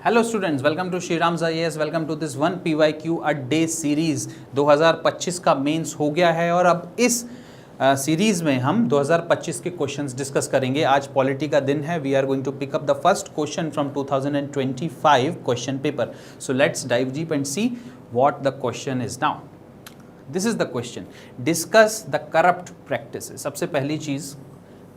Hello students, welcome to Shriram IAS। Welcome to this 1 PYQ a day series. 2025 का mains हो गया है और अब इस सीरीज में हम 2025 के क्वेश्चंस डिस्कस करेंगे। आज पॉलिटी का दिन है। We are going to pick up the first question from 2025 question paper. So let's dive deep and see what the question is now. This is the question, discuss the corrupt practices. सबसे पहली चीज,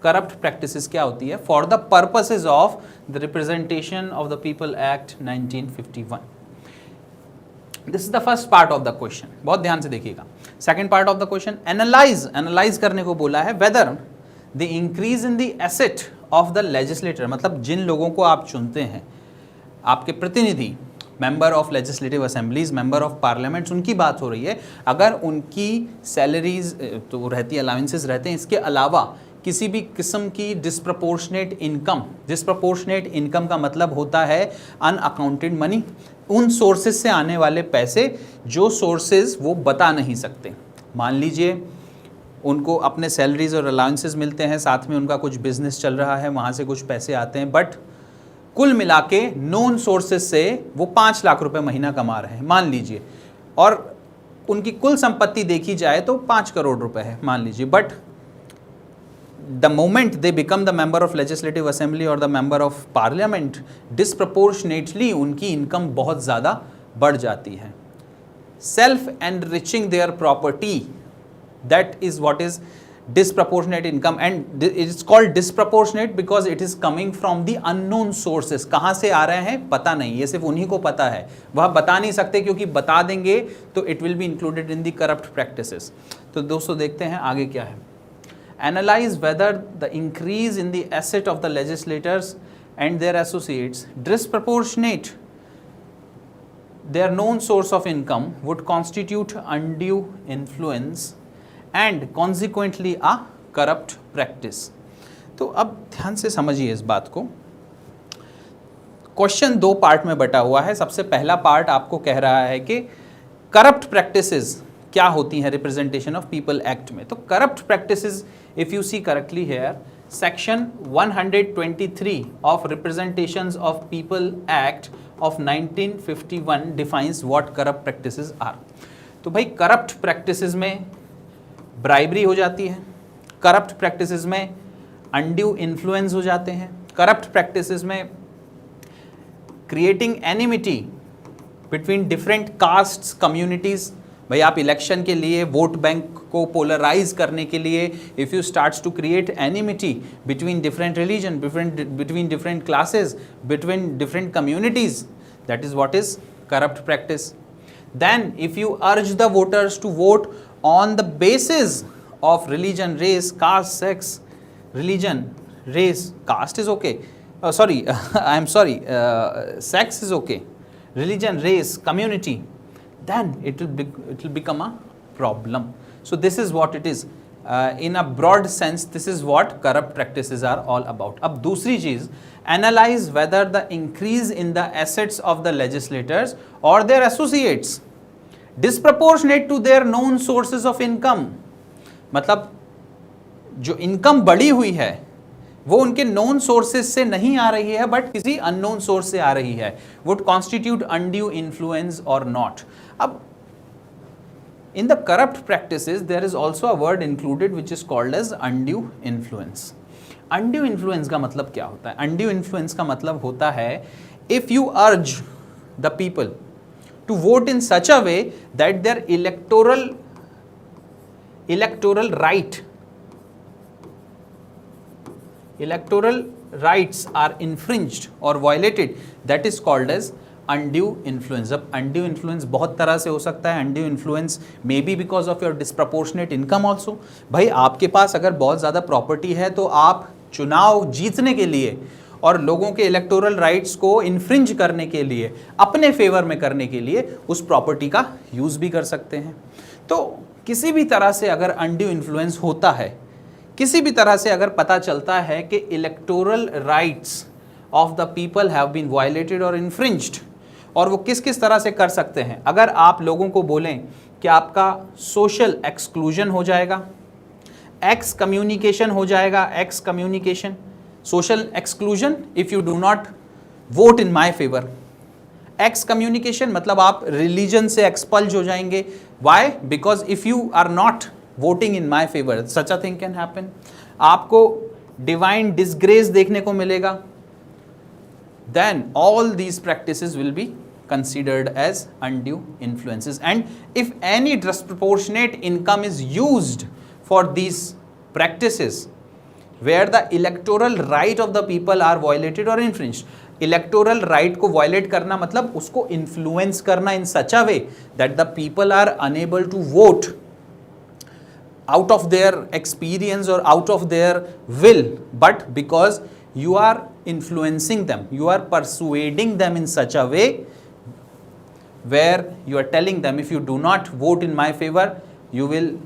corrupt practices क्या होती है? For the purposes of the representation of the people act 1951। This is the first part of the question, बहुत ध्यान से देखिएगा। Second part of the question, analyse करने को बोला है whether the increase in the asset of the legislator, मतलब जिन लोगों को आप चुनते हैं, आपके प्रतिनिधि, member of legislative assemblies, member of parliaments, उनकी बात हो रही है। अगर उनकी सैलरीज तो रहती है, अलाउंसेस रहते हैं, इसके अलावा किसी भी किस्म की डिस्प्रपोर्शनेट इनकम का मतलब होता है अनअकाउंटेड मनी, उन सोर्सेज से आने वाले पैसे जो सोर्सेज वो बता नहीं सकते। मान लीजिए उनको अपने सैलरीज और अलाउंसेस मिलते हैं, साथ में उनका कुछ बिजनेस चल रहा है, वहाँ से कुछ पैसे आते हैं, बट कुल मिला के नोन सोर्सेज से वो 5 लाख रुपए महीना कमा रहे हैं मान लीजिए, और उनकी कुल संपत्ति देखी जाए तो 5 करोड़ रुपए है मान लीजिए, but the moment they become the member of legislative assembly or the member of parliament, disproportionately उनकी इनकम बहुत ज़्यादा बढ़ जाती है। Self enriching their property, that is what is disproportionate income, and it is called disproportionate because it is coming from the unknown sources। कहाँ से आ रहे हैं पता नहीं, ये सिर्फ उन्हीं को पता है, वह बता नहीं सकते, क्योंकि बता देंगे तो it will be included in the corrupt practices। तो दोस्तों देखते हैं आगे क्या है। Analyze whether the increase in the asset of the legislators and their associates disproportionate their known source of income would constitute undue influence and consequently a corrupt practice। तो अब ध्यान से समझिए इस बात को। क्वेश्चन 2 पार्ट में बटा हुआ है। सबसे पहला पार्ट आपको कह रहा है कि करप्ट प्रैक्टिसेस क्या होती हैं रिप्रेजेंटेशन ऑफ पीपल एक्ट में। तो corrupt practices, if you see correctly here, section 123 of representations of people act of 1951 defines what corrupt practices are. तो भाई करप्ट प्रैक्टिसेस में ब्राइबरी हो जाती है, करप्ट प्रैक्टिसेस में अनड्यू इन्फ्लुएंस हो जाते हैं, करप्ट प्रैक्टिसेस में creating enmity between different castes, communities. भाई आप इलेक्शन के लिए वोट बैंक को पोलराइज करने के लिए, if you starts to create enmity between different religion, between different classes, between different communities, that is what is corrupt practice. Then if you urge the voters to vote on the basis of religion, race, caste, sex, religion, race, caste is okay, sorry, I am sorry, sex is okay, religion, race, community, then it will become a problem. So this is what it is. In a broad sense, this is what corrupt practices are all about. अब दूसरी चीज, analyze whether the increase in the assets of the legislators or their associates disproportionate to their known sources of income। मतलब जो income बढ़ी हुई है वो उनके नोन सोर्सेस से नहीं आ रही है, बट किसी अननोन सोर्स से आ रही है, वुड कॉन्स्टिट्यूट अनड्यू इन्फ्लुएंस और नॉट। अब in the corrupt practices there is also a word included which is called as undue influence. Undue influence का मतलब क्या होता है? अनड्यू इन्फ्लुएंस का मतलब होता है if you urge the people to vote in such a way that their electoral rights are infringed or violated, that is called as undue influence। अब undue influence बहुत तरह से हो सकता है। undue influence may be because of your disproportionate income also। भाई आपके पास अगर बहुत ज़्यादा प्रॉपर्टी है तो आप चुनाव जीतने के लिए और लोगों के इलेक्टोरल राइट्स को इन्फ्रिंज करने के लिए, अपने फेवर में करने के लिए उस प्रॉपर्टी का यूज़ भी कर सकते हैं। तो किसी भी तरह से अगर undue influence होता है, किसी भी तरह से अगर पता चलता है कि electoral rights of the people have been violated और इन्फ्रिंज्ड, और वो किस किस तरह से कर सकते हैं। अगर आप लोगों को बोलें कि आपका सोशल एक्सक्लूजन हो जाएगा, एक्स कम्युनिकेशन हो जाएगा, excommunication, social exclusion if you do not vote in my favour, excommunication मतलब आप रिलीजन से एक्सपल्ज हो जाएंगे. Why? Because if you are not voting in my favour, such a thing can happen. आपको divine disgrace देखने को मिलेगा. then all these practices will be considered as undue influences. And if any disproportionate income is used for these practices where the electoral right of the people are violated or infringed, electoral right को violate करना मतलब उसको influence करना in such a way that the people are unable to vote out of their experience or out of their will, but because you are influencing them, you are persuading them in such a way where you are telling them, if you do not vote in my favor, you will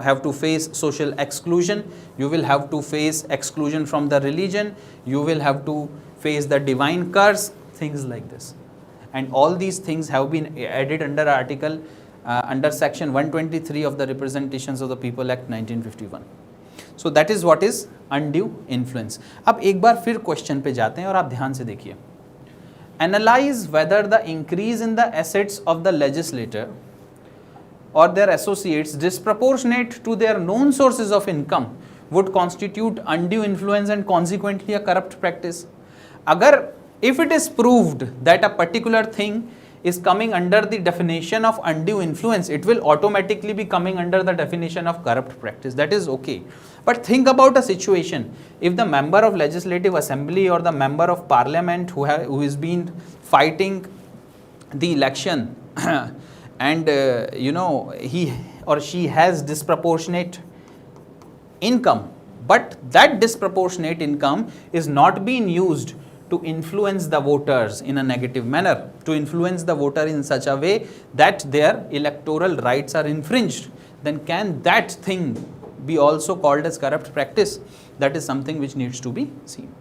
have to face social exclusion, you will have to face exclusion from the religion, you will have to face the divine curse, things like this. And all these things have been added under section 123 of the Representations of the People Act 1951. So that is what is undue influence. अब एक बार फिर question पे जाते हैं और आप ध्यान से देखिए. Analyze whether the increase in the assets of the legislator or their associates disproportionate to their known sources of income would constitute undue influence and consequently a corrupt practice. अगर if it is proved that a particular thing is coming under the definition of undue influence, it will automatically be coming under the definition of corrupt practice. That is okay. But think about a situation, if the member of legislative assembly or the member of parliament who is been fighting the election and he or she has disproportionate income, but that disproportionate income is not being used to influence the voters in a negative manner, to influence the voter in such a way that their electoral rights are infringed, then can that thing be also called as corrupt practice? That is something which needs to be seen.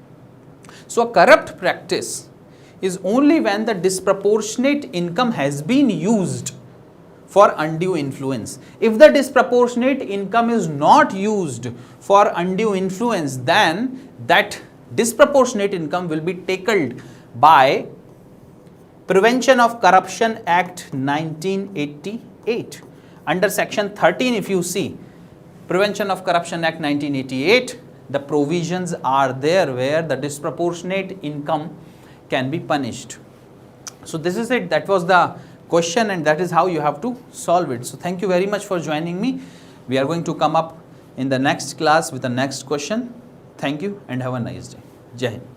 So a corrupt practice is only when the disproportionate income has been used for undue influence. If the disproportionate income is not used for undue influence, then that disproportionate income will be tackled by Prevention of Corruption Act 1988. Under section 13, if you see, Prevention of Corruption Act 1988, the provisions are there where the disproportionate income can be punished. So this is it. That was the question and that is how you have to solve it. So thank you very much for joining me. We are going to come up in the next class with the next question. Thank you and have a nice day. Jai Hind.